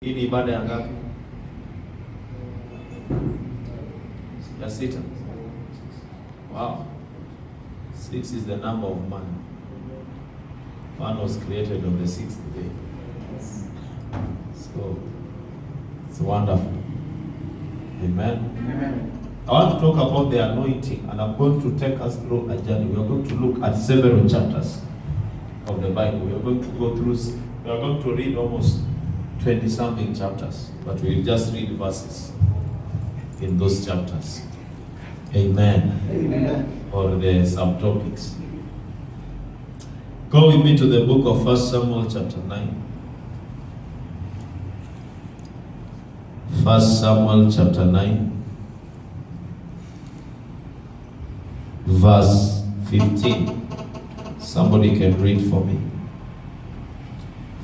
Hii ni ibada ya ngapi? Ya sita. Wow. 6 is the number of man. Man was created on the 6th day. So it's wonderful. Amen. Amen. I want to talk about the anointing, and I'm going to take us through a journey. We are going to look at several chapters of the Bible. We are going to go through, we are going to read almost 20-something chapters, but we'll just read verses in those chapters. Amen. Amen. Or the subtopics. Go with me to the book of 1 Samuel chapter 9. 1 Samuel chapter 9. Verse 15. Somebody can read for me.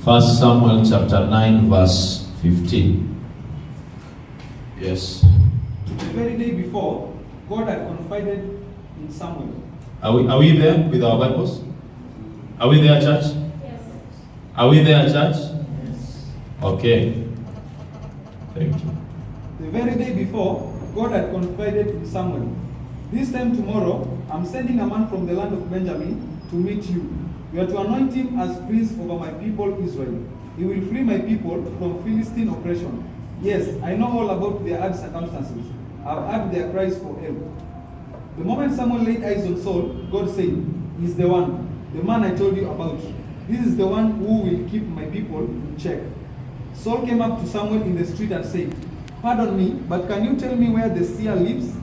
1 Samuel chapter 9 verse 15. Yes. The very day before, God had confided in Samuel. Are we there with our Bibles? Are we there, church? Yes. Are we there, church? Yes. Okay. Thank you. The very day before, God had confided in Samuel. This time tomorrow, I'm sending a man from the land of Benjamin to meet you. You are to anoint him as prince over my people Israel. He will free my people from Philistine oppression. Yes, I know all about their hard circumstances. I've heard their cries for help. The moment Samuel laid eyes on Saul, God said, "He's the one, the man I told you about. This is the one who will keep my people in check." Saul came up to Samuel in the street and said, "Pardon me, but can you tell me where the seer lives?"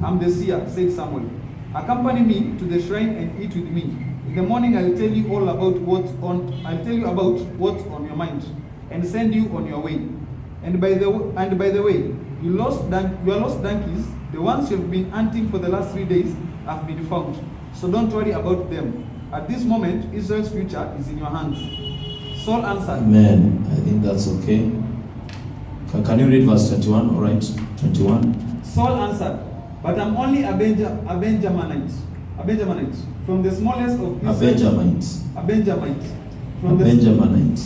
"I'm the seer," said Samuel. "Accompany me to the shrine and eat with me. In the morning I'll tell you about what's on your mind, and send you on your way. And by the way, your lost donkeys, the ones you've been hunting for the last 3 days, have been found. So don't worry about them. At this moment, Israel's future is in your hands." Saul answered. Amen. I think that's okay. Can you read verse 21? All right. 21. Saul answered, "But I'm only a Benjaminite, from the smallest of A Israel." Benjamite. A Benjamite. A From the, Benjaminite.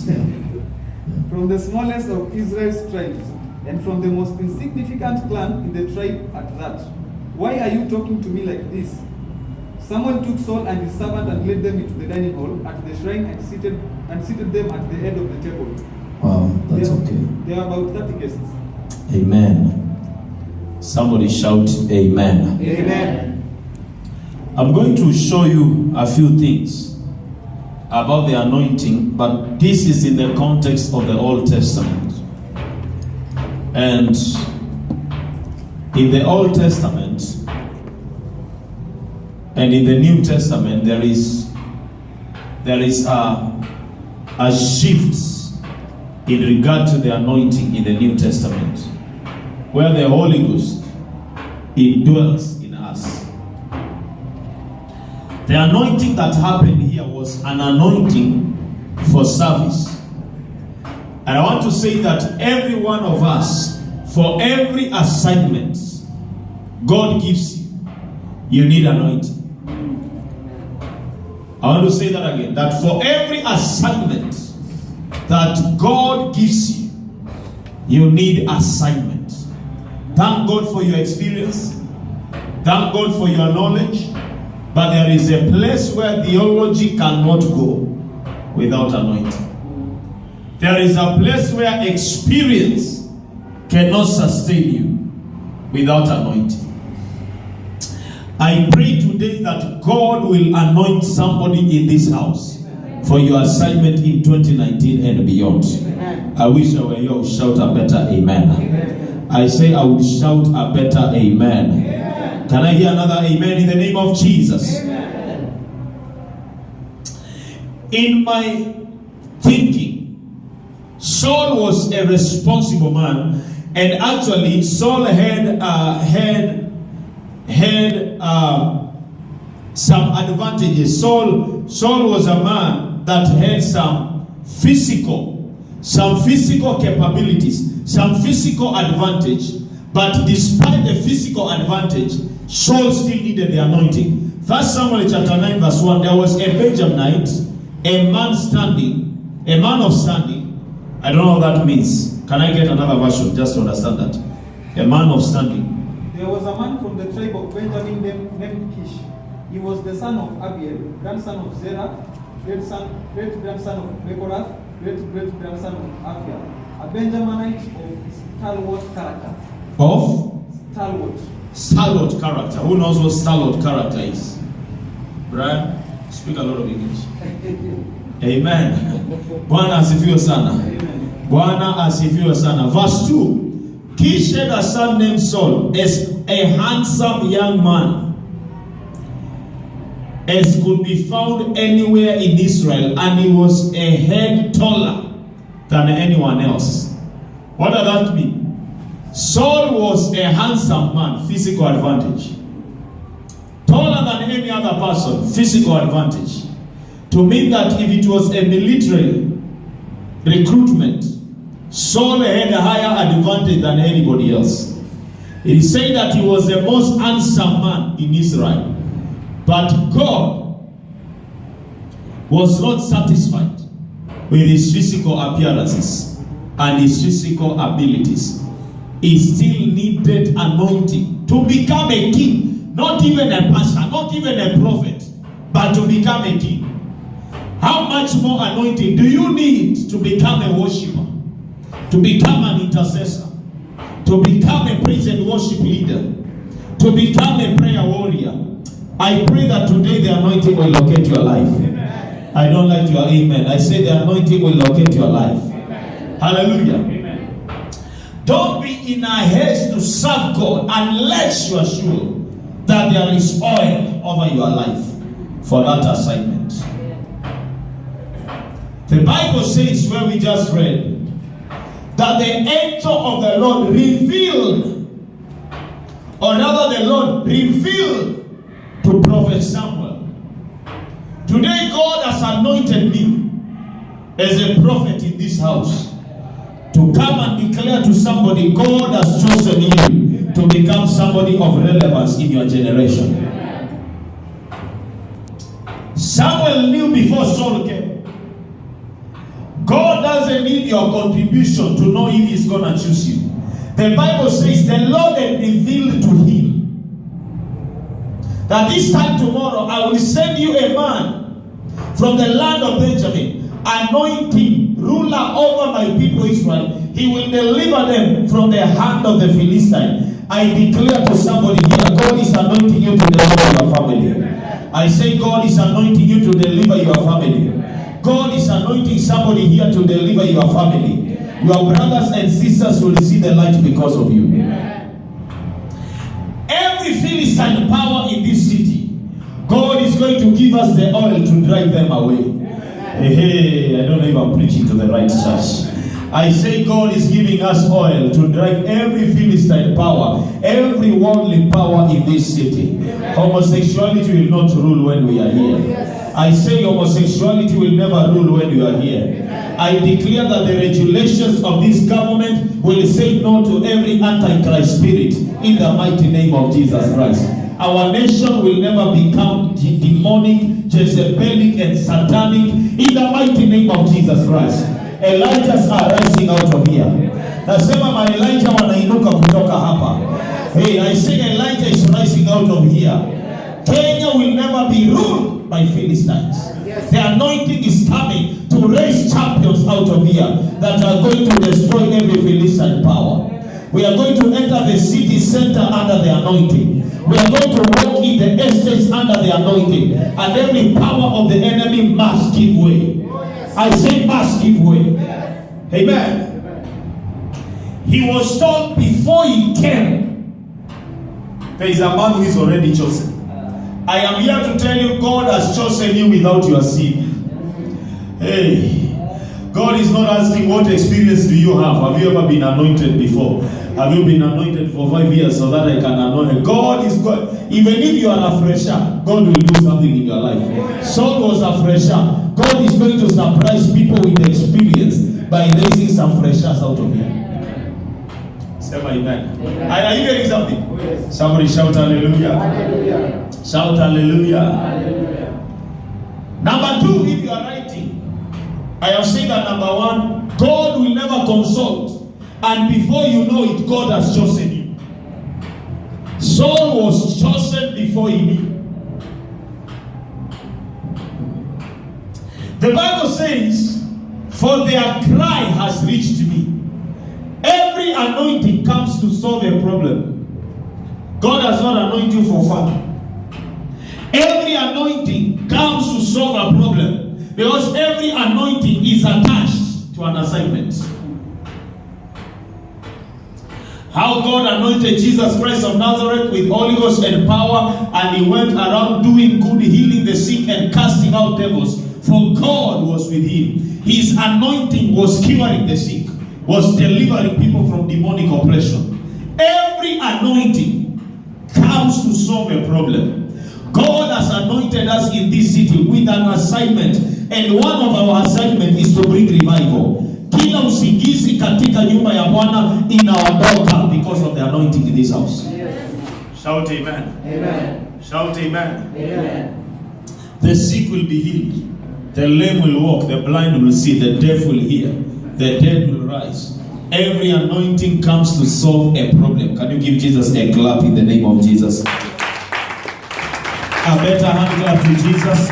from the smallest of Israel's tribes, and from the most insignificant clan in the tribe at that. Why are you talking to me like this?" Samuel took Saul and his servant and led them into the dining hall at the shrine and seated them at the head of the table. Wow, that's okay. There are about 30 guests. Amen. Somebody shout amen. Amen. I'm going to show you a few things about the anointing, but this is in the context of the Old Testament. And in the Old Testament and in the New Testament, there is a shift in regard to the anointing in the New Testament, where the Holy Ghost indwells in us. The anointing that happened here was an anointing for service. And I want to say that every one of us, for every assignment God gives you, you need anointing. I want to say that again, that for every assignment that God gives you, you need assignment. Thank God for your experience. Thank God for your knowledge. But there is a place where theology cannot go without anointing. There is a place where experience cannot sustain you without anointing. I pray today that God will anoint somebody in this house for your assignment in 2019 and beyond. Amen. I wish I were you. I would shout a better amen. Amen. I say I would shout a better amen. Amen. Can I hear another amen in the name of Jesus? Amen. In my thinking, Saul was a responsible man, and actually Saul had some advantages. Saul was a man that had some physical capabilities, some physical advantage. But despite the physical advantage, Saul still needed the anointing. 1 Samuel chapter 9 verse 1, there was a Benjaminite, a man of standing. I don't know what that means. Can I get another version just to understand that? A man of standing. There was a man from the tribe of Benjamin named Kish. He was the son of Abiel, grandson of Zerah, great-grandson of Bechorath, great-grandson of Aphia, a Benjaminite of stalwart character. Of? Stalwart. Stalwart character. Who knows what stalwart character is? Brian, speak a lot of English. Amen. Bwana asifiwe sana. Bwana asifiwe sana. Verse 2. Kish had a son named Saul, as a handsome young man as could be found anywhere in Israel, and he was a head taller than anyone else. What does that mean? Saul was a handsome man, physical advantage. Taller than any other person, physical advantage. To mean that if it was a military recruitment, Saul had a higher advantage than anybody else. It is said that he was the most handsome man in Israel. But God was not satisfied with his physical appearances and his physical abilities. He still needed anointing to become a king. Not even a pastor, not even a prophet, but to become a king. How much more anointing do you need to become a worshiper? To become an intercessor? To become a praise and worship leader? To become a prayer warrior? I pray that today the anointing will locate your life. Amen. I don't like your amen. I say the anointing will locate your life. Amen. Hallelujah. Amen. Don't be in a haste to serve God unless you are sure that there is oil over your life for that assignment. The Bible says, where we just read, that the angel of the Lord revealed, or rather the Lord revealed to Prophet Samuel. Today God has anointed me as a prophet in this house to come and declare to somebody, God has chosen you to become somebody of relevance in your generation. Samuel knew before Saul came. God doesn't need your contribution to know if he's going to choose you. The Bible says the Lord had revealed to him that this time tomorrow I will send you a man from the land of Benjamin, anoint him ruler over my people Israel. He will deliver them from the hand of the Philistine. I declare to somebody here, God is anointing you to deliver your family. I say God is anointing you to deliver your family. God is anointing somebody here to deliver your family. Your brothers and sisters will see the light because of you. Every Philistine power in this city, God is going to give us the oil to drive them away. Hey, I don't know if I'm preaching to the right church. I say God is giving us oil to drive every Philistine power, every worldly power in this city. Homosexuality will not rule when we are here. I say homosexuality will never rule when you are here. I declare that the regulations of this government will say no to every antichrist spirit in the mighty name of Jesus Christ. Our nation will never become demonic, Jezebelic and satanic in the mighty name of Jesus Christ. Elijahs are rising out of here. Nasema ma Elijah wanainuka kutoka hapa. Hey, I say Elijah is rising out of here. Kenya will never be ruled by Philistines. The anointing is coming to raise champions out of here that are going to destroy every Philistine power. We are going to enter the city center under the anointing. We are going to walk in the estates under the anointing. And every power of the enemy must give way. I say must give way. Amen. He was told before he came, there is a man who is already chosen. I am here to tell you, God has chosen you without your sin. Hey, God is not asking what experience do you have. Have you ever been anointed before? Have you been anointed for 5 years so that I can anoint you? God is God. Even if you are a fresher, God will do something in your life. Saul was a fresher. God is going to surprise people with experience by raising some freshers out of here. Say amen. Are you getting something? Somebody shout hallelujah. Hallelujah. Shout hallelujah. Hallelujah. Number 2, if you are writing, I have said that number 1, God will never consult And before you know it, God has chosen you. Saul was chosen before he knew. The Bible says, for their cry has reached me. Every anointing comes to solve a problem. God has not anointed you for fun. Every anointing comes to solve a problem, because every anointing is attached to an assignment. How God anointed Jesus Christ of Nazareth with Holy Ghost and power, and he went around doing good, healing the sick and casting out devils, for God was with him. His anointing was curing the sick, was delivering people from demonic oppression. Every anointing comes to solve a problem. God has anointed us in this city with an assignment, and one of our assignment is to bring revival. Kila usingizi katika nyumba ya Bwana inaondoka because of the anointing in this house. Yes. Shout amen. Amen. Shout amen. Amen. The sick will be healed. The lame will walk. The blind will see. The deaf will hear. The dead will rise. Every anointing comes to solve a problem. Can you give Jesus a clap in the name of Jesus? A better hand clap to Jesus.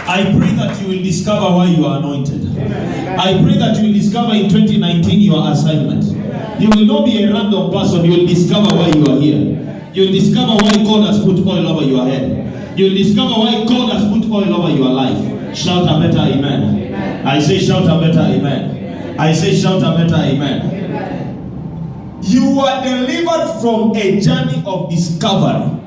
I pray that you will discover why you are anointed. Amen. I pray that you will discover in 2019 your assignment. Amen. You will not be a random person. You will discover why you are here. You will discover why God has put oil over your head. You will discover why God has put oil over your life. Shout a better amen. Amen. I say shout a better amen. Amen. I say shout a better amen. Amen. You are delivered from a journey of discovery.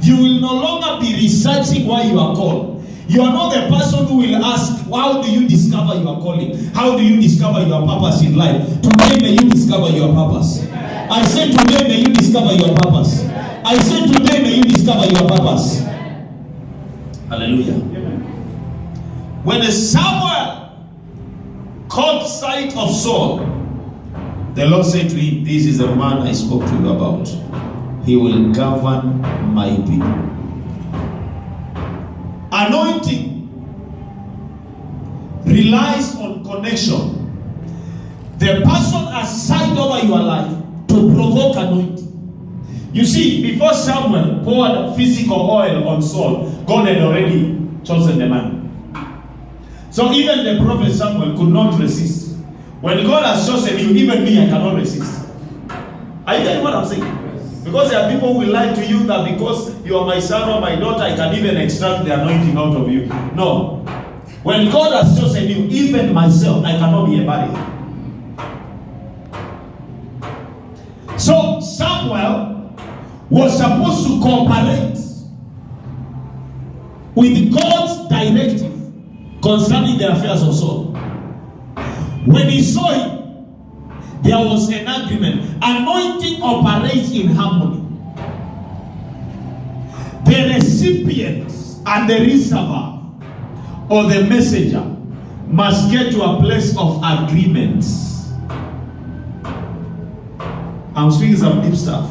You will no longer be researching why you are called. You are not the person who will ask, how do you discover your calling? How do you discover your purpose in life? Today may you discover your purpose. I say today may you discover your purpose. I say today may you discover your purpose. Hallelujah. When Samuel caught sight of Saul, the Lord said to him, this is the man I spoke to you about. He will govern my people. Anointing relies on connection. The person assigned over your life to provoke anointing. You see, before Samuel poured physical oil on Saul, God had already chosen the man. So even the prophet Samuel could not resist. When God has chosen you, even me, I cannot resist. Are you getting what I'm saying? Because there are people who will lie to you that because you are my son or my daughter, I can even extract the anointing out of you. No. When God has chosen you, even myself, I cannot be a barrier. So Samuel was supposed to cooperate with God's directive concerning the affairs of Saul. When he saw him, there was an agreement. Anointing operates in harmony. The recipient and the receiver or the messenger must get to a place of agreement. I'm speaking some deep stuff.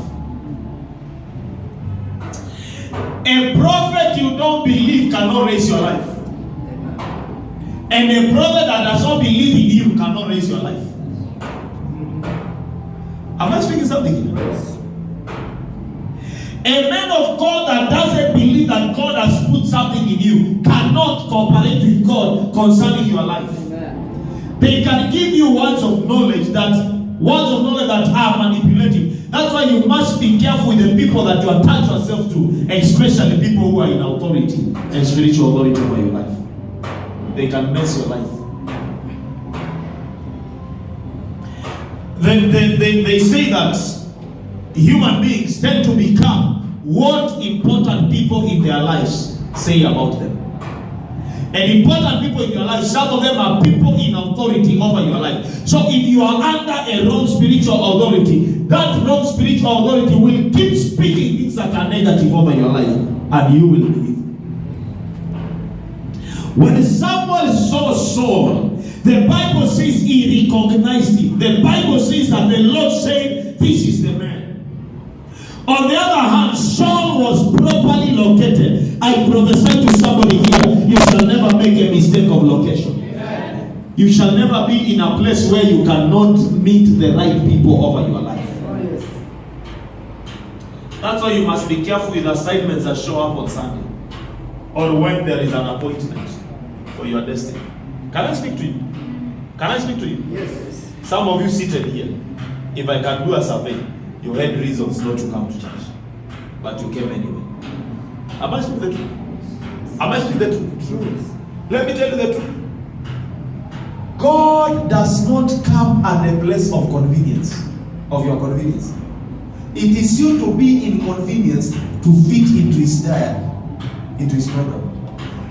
A prophet you don't believe cannot raise your life. And a prophet that does not believe in you cannot raise your life. Am I speaking something here? Yes. A man of God that doesn't believe that God has put something in you cannot cooperate with God concerning your life. Amen. They can give you words of knowledge that are manipulative. That's why you must be careful with the people that you attach yourself to, especially people who are in authority and spiritual authority over your life. They can mess your life. They say that human beings tend to become what important people in their lives say about them. And important people in your life, some of them are people in authority over your life. So if you are under a wrong spiritual authority, that wrong spiritual authority will keep speaking things that are negative over your life, and you will believe. When Samuel saw Saul, the Bible says he recognized him. The Bible says that the Lord said, this is the man. On the other hand, Saul was properly located. I prophesy to somebody here, you shall never make a mistake of location. Amen. You shall never be in a place where you cannot meet the right people over your life. Oh, yes. That's why you must be careful with assignments that show up on Sunday, or when there is an appointment for your destiny. Can I speak to you? Can I speak to you? Yes. Some of you seated here, if I can do a survey, you had reasons not to come to church, but you came anyway. Am I speaking the truth? Am I speaking the truth? Let me tell you the truth. God does not come at a place of convenience, of your convenience. It is you to be inconvenienced to fit into his diet, into his program.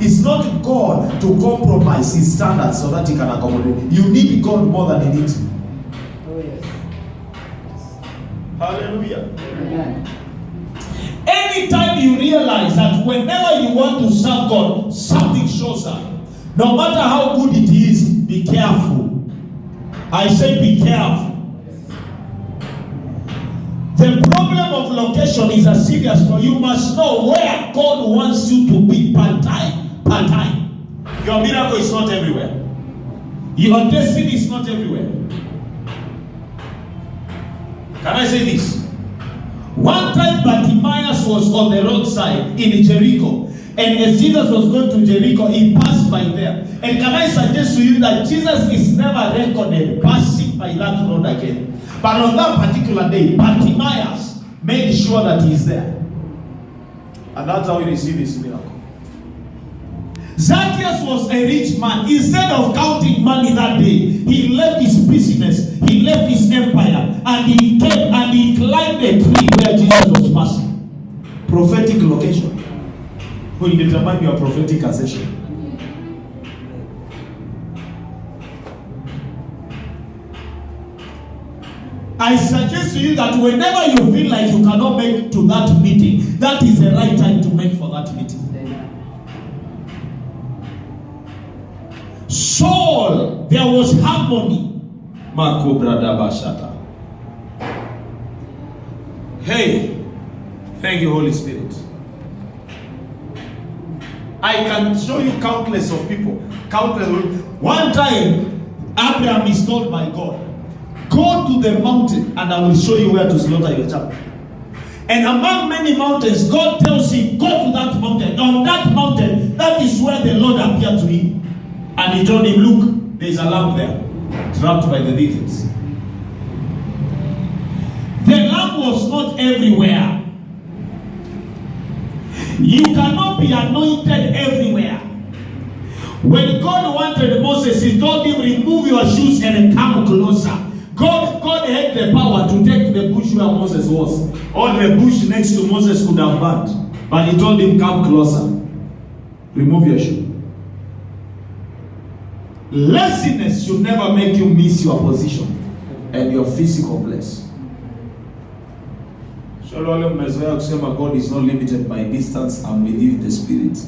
It's not God to compromise his standards so that he can accommodate. You need God more than he needs you. Oh, yes. Hallelujah. Amen. Anytime you realize that whenever you want to serve God, something shows up. No matter how good it is, be careful. I say be careful. The problem of location is a serious one. You must know where God wants you to be part-time. Part-time. Your miracle is not everywhere. Your destiny is not everywhere. Can I say this? One time Bartimaeus was on the roadside in Jericho. And as Jesus was going to Jericho, he passed by there. And can I suggest to you that Jesus is never recorded passing by that road again. But on that particular day, Bartimaeus made sure that he is there. And that's how he received his miracle. Zacchaeus was a rich man. Instead of counting money that day, he left his business, he left his empire, and he came and he climbed a tree where Jesus was passing. Prophetic location will determine your prophetic accession. I suggest to you that whenever you feel like you cannot make to that meeting, that is the right time to make for that meeting. Saul, there was harmony. Hey, thank you, Holy Spirit. I can show you countless of people. Countless. One time, Abraham is told by God, go to the mountain and I will show you where to slaughter your child. And among many mountains, God tells him, go to that mountain. On that mountain, that is where the Lord appeared to him. And he told him, look, there is a lamb there, trapped by the thieves. The lamb was not everywhere. You cannot be anointed everywhere. When God wanted Moses, he told him, remove your shoes and come closer. God had the power to take the bush where Moses was. Or the bush next to Moses could have burned. But he told him, come closer. Remove your shoe. Laziness should never make you miss your position and your physical place. Surely umezoea kusema God is not limited by distance. I'm with you in the spirit.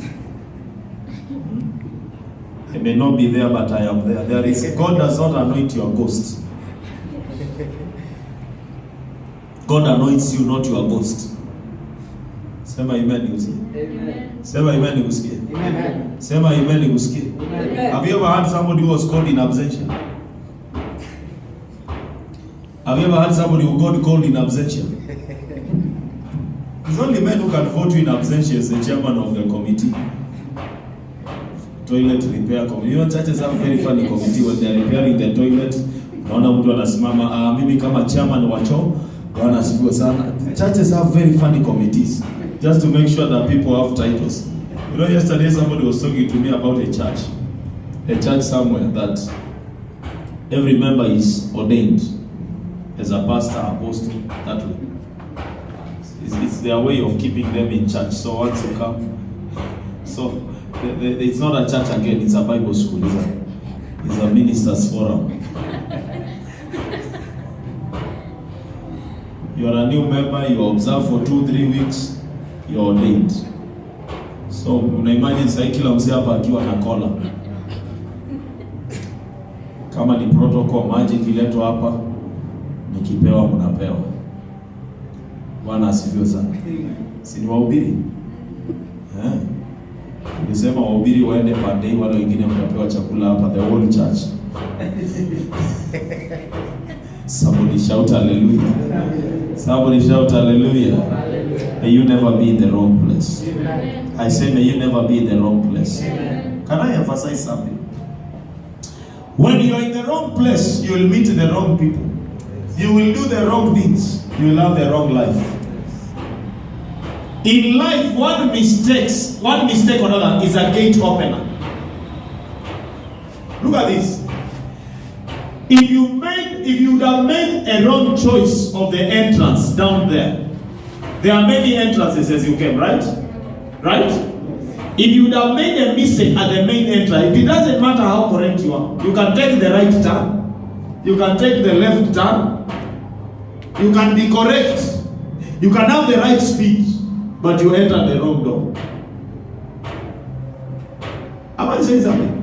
I may not be there, but I am there. God does not anoint your ghost. God anoints you, not your ghost. Sema amen usikie. Amen. Sema amen usikie. Amen. Sema amen usikie. Amen. Have you ever had somebody who was called in absentia? Have you ever had somebody who got called in absentia? It's only men who can vote you in absentia as the chairman of the committee. Toilet repair committee. You know, churches have very funny committee when they are repairing the toilet. Naona mtu anasimama, mimi kama chairman wa choo, Bwana asifiwe sana. Churches have very funny committees just to make sure that people have titles. You know, yesterday somebody was talking to me about a church somewhere that every member is ordained as a pastor, apostle, that way. It's their way of keeping them in church. So once you come, so it's not a church again, it's a Bible school. It's a ministers forum. You are a new member, you observe for 2-3 weeks, you are ordained. So una imagine sasa kila mzee hapa akiwa na kola. Kama ni protocol, maji kiletwa hapa, nikipewa mnapewa. Bwana asifiwe sana. Si ni wahubiri? Nisema wahubiri waende pande, wale wengine mtapewa chakula hapa, the whole church. Somebody shout hallelujah. Somebody shout hallelujah. May you never be in the wrong place. I say may you never be in the wrong place. Can I emphasize something? When you are in the wrong place, you will meet the wrong people. You will do the wrong things. You will have the wrong life. In life, one mistake or another is a gate opener. Look at this. If you would have made a wrong choice of the entrance down there are many entrances as you came, right? Right? If you would have made a mistake at the main entrance, it doesn't matter how correct you are. You can take the right turn. You can take the left turn. You can be correct. You can have the right speed, but you enter the wrong door. Am I saying something?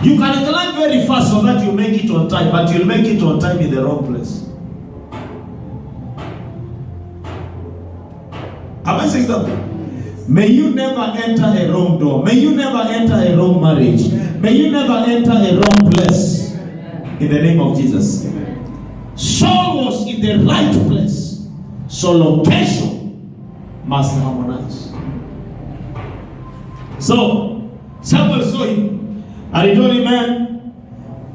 You can climb very fast so that you make it on time, but you'll make it on time in the wrong place. Am I saying something? May you never enter a wrong door. May you never enter a wrong marriage. May you never enter a wrong place. In the name of Jesus. Saul was in the right place. So location must harmonize. So Samuel saw him. And he told him, man,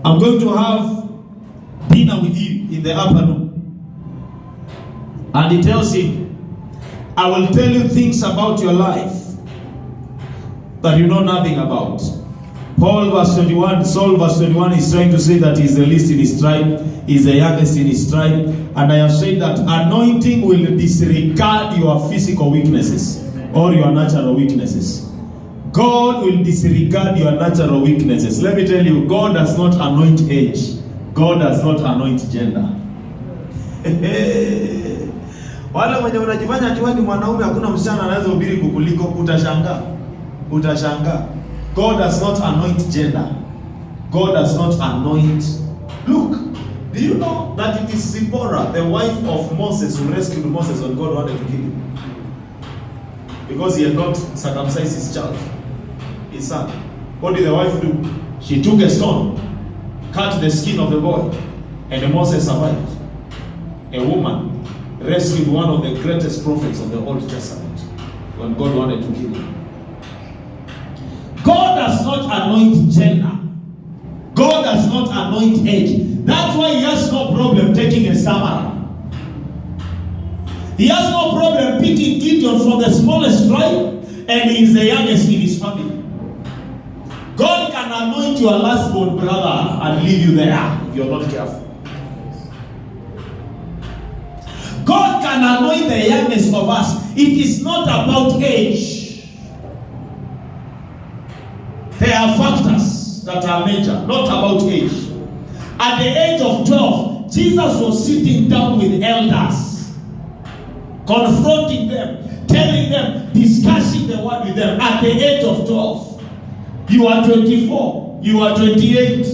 I'm going to have dinner with you in the upper room. And he tells him, I will tell you things about your life that you know nothing about. Saul verse 21 is trying to say that he's the least in his tribe, he's the youngest in his tribe. And I have said that anointing will disregard your physical weaknesses or your natural weaknesses. God will disregard your natural weaknesses. Let me tell you, God does not anoint age. God does not anoint gender. Wala mwenye unajifanya ati ni mwanaume hakuna msichana anaweza hubiri kukuliko, utashangaa. Utashangaa. God does not anoint gender. God does not anoint. Look, do you know that it is Zipporah, the wife of Moses, who rescued Moses when God wanted to kill him? Because he had not circumcised his child, his son. What did the wife do? She took a stone, cut the skin of the boy, and Moses survived. A woman rescued one of the greatest prophets of the Old Testament when God wanted to kill him. God does not anoint gender. God does not anoint age. That's why he has no problem taking a stammerer. He has no problem picking Gideon from the smallest tribe, and he is the youngest in his family. God can anoint your last-born brother and leave you there if you're not careful. God can anoint the youngest of us. It is not about age. There are factors that are major, not about age. At the age of 12, Jesus was sitting down with elders, confronting them, telling them, discussing the word with them. At the age of 12, you are 24, you are 28,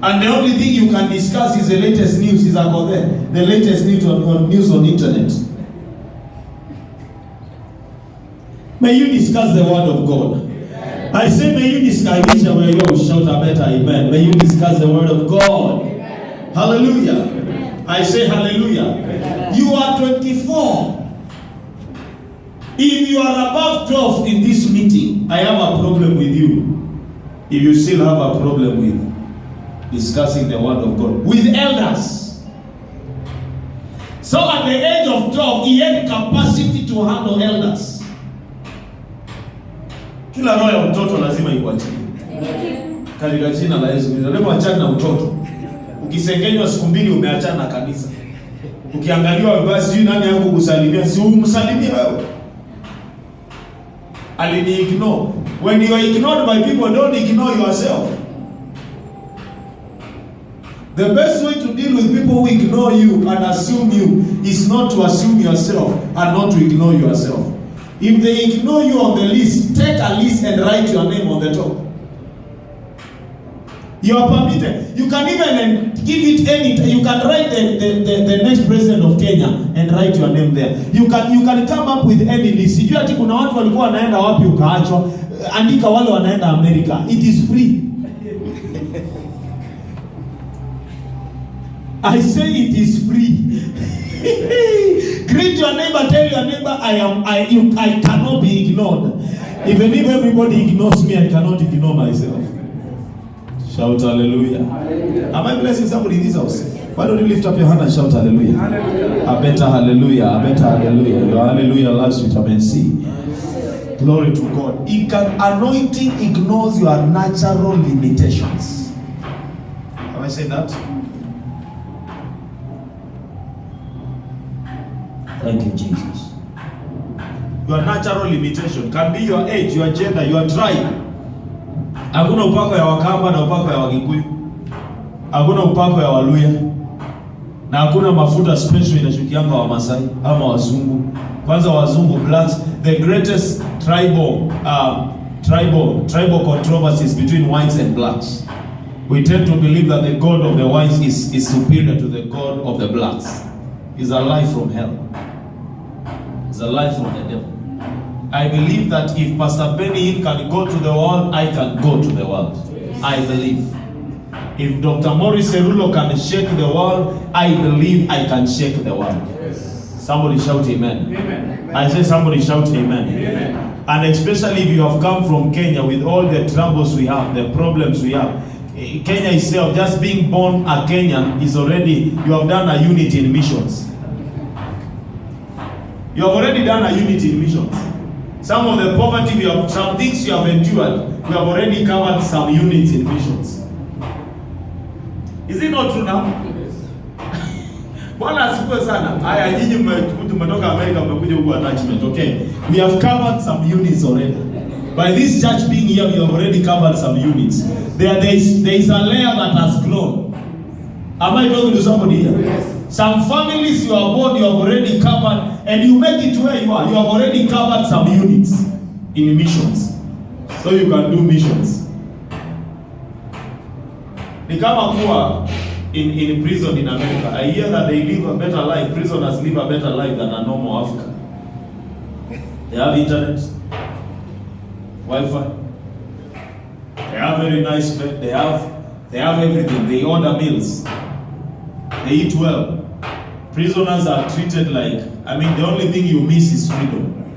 and the only thing you can discuss is the latest news. Is about the latest news on internet. May you discuss the word of God. I say, may you discuss. I wish I were you. Shout a better amen. May you discuss the word of God. Amen. Hallelujah. Amen. I say hallelujah. Amen. You are 24. If you are above 12 in this meeting, I have a problem with you. If you still have a problem with discussing the word of God with elders. So at the age of 12, he had capacity to handle elders. Kila roho ya mtoto lazima ikuachie. Katika jina la Yesu. Leo achana na mtoto. Ukisengenywa siku mbili umeachana na kanisa. Ukiangaliwa basi nani yako kusalimia, si umsalimie wewe. Alini ignore. When you are ignored by people, don't ignore yourself. The best way to deal with people who ignore you and assume you is not to assume yourself and not to ignore yourself. If they ignore you on the list, take a list and write your name on the top. You are permitted. You can even give it any. You can write the next president of Kenya and write your name there. You can come up with any list. Sijui ati kuna watu walikuwa wanaenda wapi ukaachwa. Andika wale wanaenda America. It is free. I say it is free. Greet your neighbor. Tell your neighbor I cannot be ignored. Even if everybody ignores me, I cannot ignore myself. Shout hallelujah. Hallelujah. Am I blessing somebody in this house? Why don't you lift up your hand and shout hallelujah? Hallelujah. I better hallelujah. I better hallelujah. Your hallelujah lives vitamin C. Glory to God. Anointing ignores your natural limitations. Have I said that? Thank you, Jesus. Your natural limitation can be your age, your gender, your tribe. Hakuna upako ya Wakamba na upako ya Wakikuyu. Hakuna upako ya Waluya. Na hakuna mafuta special inashukianga wa Masai ama wazungu. Kwanza wazungu blacks, the greatest tribal controversies between whites and blacks. We tend to believe that the God of the whites is superior to the God of the blacks. It's a lie from hell. It's a lie from the devil. I believe that if Pastor Benny can go to the world, I can go to the world. Yes. I believe. If Dr. Maurice Cerulo can shake the world, I believe I can shake the world. Yes. Somebody shout amen. Amen. I say somebody shout amen. Amen. And especially if you have come from Kenya with all the troubles we have, the problems we have. Kenya itself, just being born a Kenyan is already, you have done a unit in missions. You have already done a unit in missions. Some of the poverty we have, some things you have endured, we have already covered some units in missions. Is it not true now? Bwana asifiwe sana. Haya, nyinyi mmetoka America mmekuja huku attachment, okay? We have covered some units already. By this church being here, we have already covered some units. There is a layer that has grown. Am I talking to somebody here? Yes. Some families you are born, you have already covered, and you make it where you are. You have already covered some units in missions, so you can do missions. Ni kama kuwa in prison in America. I hear that they live a better life. Prisoners live a better life than a normal African. They have internet, Wi-Fi. They have very nice bed. They have everything. They order meals. They eat well. Prisoners are treated like, I mean, the only thing you miss is freedom.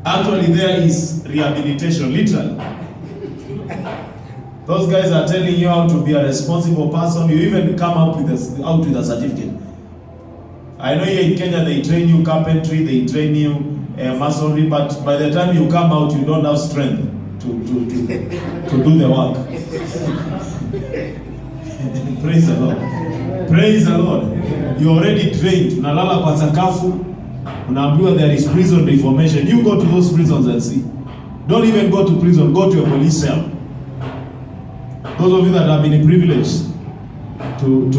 Actually, there is rehabilitation, literally. Those guys are telling you how to be a responsible person. You even come out with a certificate. I know here in Kenya they train you carpentry, they train you masonry, but by the time you come out, you don't have strength to do the work. Praise the Lord. Praise the Lord. You already trained. Unalala kwa sakafu. Unaambiwa there is prison reformation. You go to those prisons and see. Don't even go to prison. Go to a police cell. Those of you that have been privileged to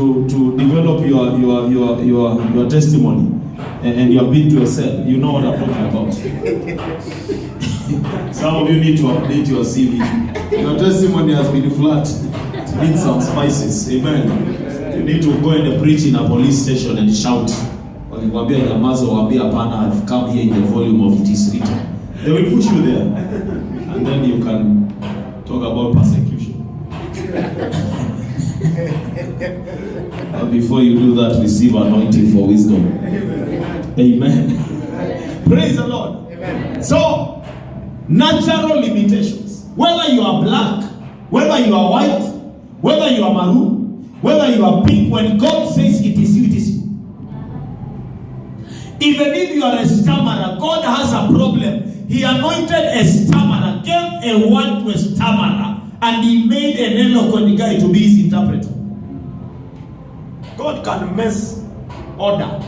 develop your testimony and you have been to a cell, you know what I'm talking about. Some of you need to update your CV. Your testimony has been flat. Need some spices. Amen. You need to go and preach in a police station and shout. Wakikwambia nyamaza waambie hapana, I've come here in the volume of it is written. They will put you there. And then you can talk about persecution. But before you do that, receive anointing for wisdom. Amen. Praise the Lord. Amen. So, natural limitations. Whether you are black, whether you are white, whether you are maroon, whether you are pink, when God says it is you, it is you. Even if you are a stammerer, God has a problem. He anointed a stammerer, gave a word to a stammerer, and he made an eloquent guy to be his interpreter. God can mess order.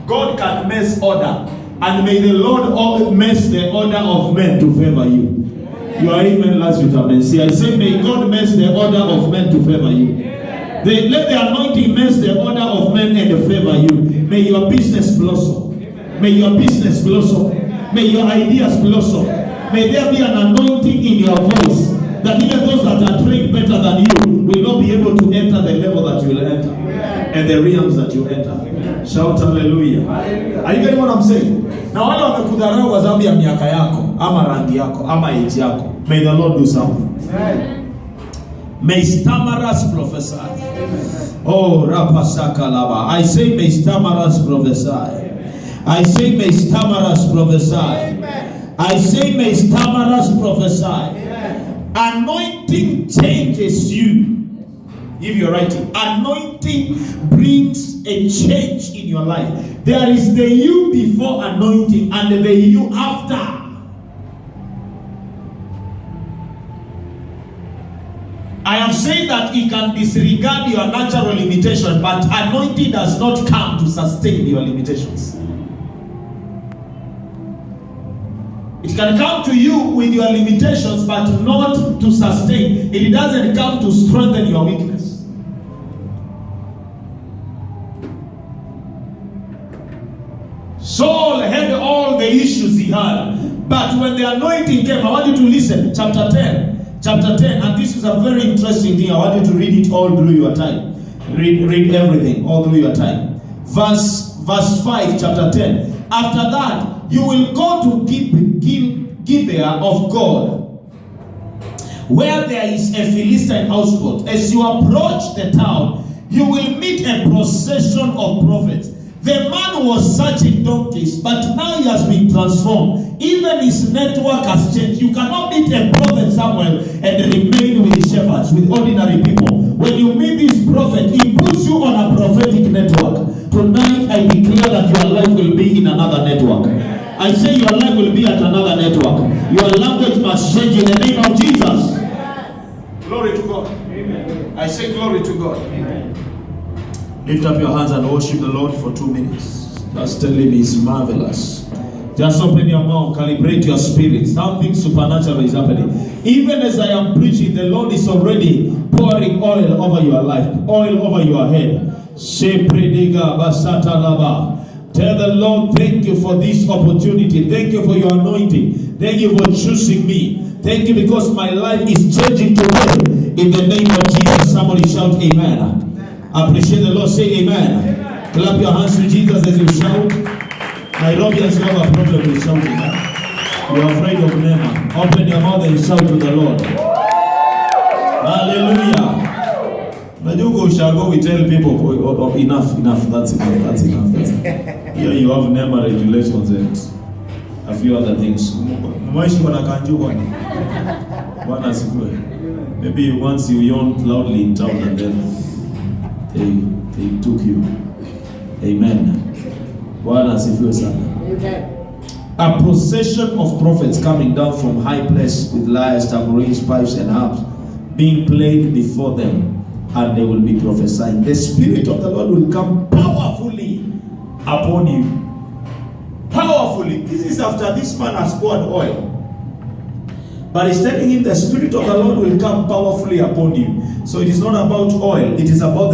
God can mess order. And may the Lord mess the order of men to favor you. You are even last with a mercy. I say, may God mess the order of men to favor you. Let the anointing mess the order of men and favor you. May your business blossom. May your business blossom. May your ideas blossom. May there be an anointing in your voice, that even those that are trained better than you will not be able to enter the level that you will enter, and the realms that you enter. Shout hallelujah. Are you getting what I'm saying? Na wale wamekudharau kwa sababu ya miaka yako, ama rangi yako, ama age yako, may the Lord do something. May stammerers prophesy. Oh, Rapasaka Lava. I say may stammerers prophesy. I say may stammerers prophesy. I say may stammerers prophesy. Anointing changes you. If you're writing, anointing brings a change in your life. There is the you before anointing and the you after. I have said that it can disregard your natural limitation, but anointing does not come to sustain your limitations. It can come to you with your limitations, but not to sustain. It doesn't come to strengthen your weakness. Saul had all the issues he had, but when the anointing came, I want you to listen. Chapter 10, and this is a very interesting thing. I want you to read it all through your time. Read everything all through your time. Verse 5, chapter 10. After that, you will go to Gibeah of God, where there is a Philistine houseboat. As you approach the town, you will meet a procession of prophets. The man was searching donkeys, but now he has been transformed. Even his network has changed. You cannot meet a prophet somewhere and remain with shepherds, with ordinary people. When you meet this prophet, he puts you on a prophetic network. Tonight, I declare that your life will be in another network. I say your life will be at another network. Your language must change in the name of Jesus. Glory to God. Amen. I say glory to God. Amen. Lift up your hands and worship the Lord for 2 minutes. Just tell him he's marvelous. Just open your mouth, calibrate your spirit. Something supernatural is happening. Even as I am preaching, the Lord is already pouring oil over your life, oil over your head. Tell the Lord, thank you for this opportunity. Thank you for your anointing. Thank you for choosing me. Thank you because my life is changing today. In the name of Jesus, somebody shout amen. Appreciate the Lord, say amen. Amen. Clap your hands to Jesus as you shout. Nairobians have a problem with shouting. You're afraid of Nema. Open your mouth and shout to the Lord. Hallelujah. When you go Shago, we tell people, oh, enough, that's enough. Here you have Nema regulations and a few other things. Maybe once you yawned loudly in town and then they took you. Amen. A procession of prophets coming down from high place with lyres, tambourines, pipes, and harps being played before them, and they will be prophesying. The Spirit of the Lord will come powerfully upon you. Powerfully. This is after this man has poured oil. But he's telling him the Spirit of the Lord will come powerfully upon you. So it is not about oil, it is about the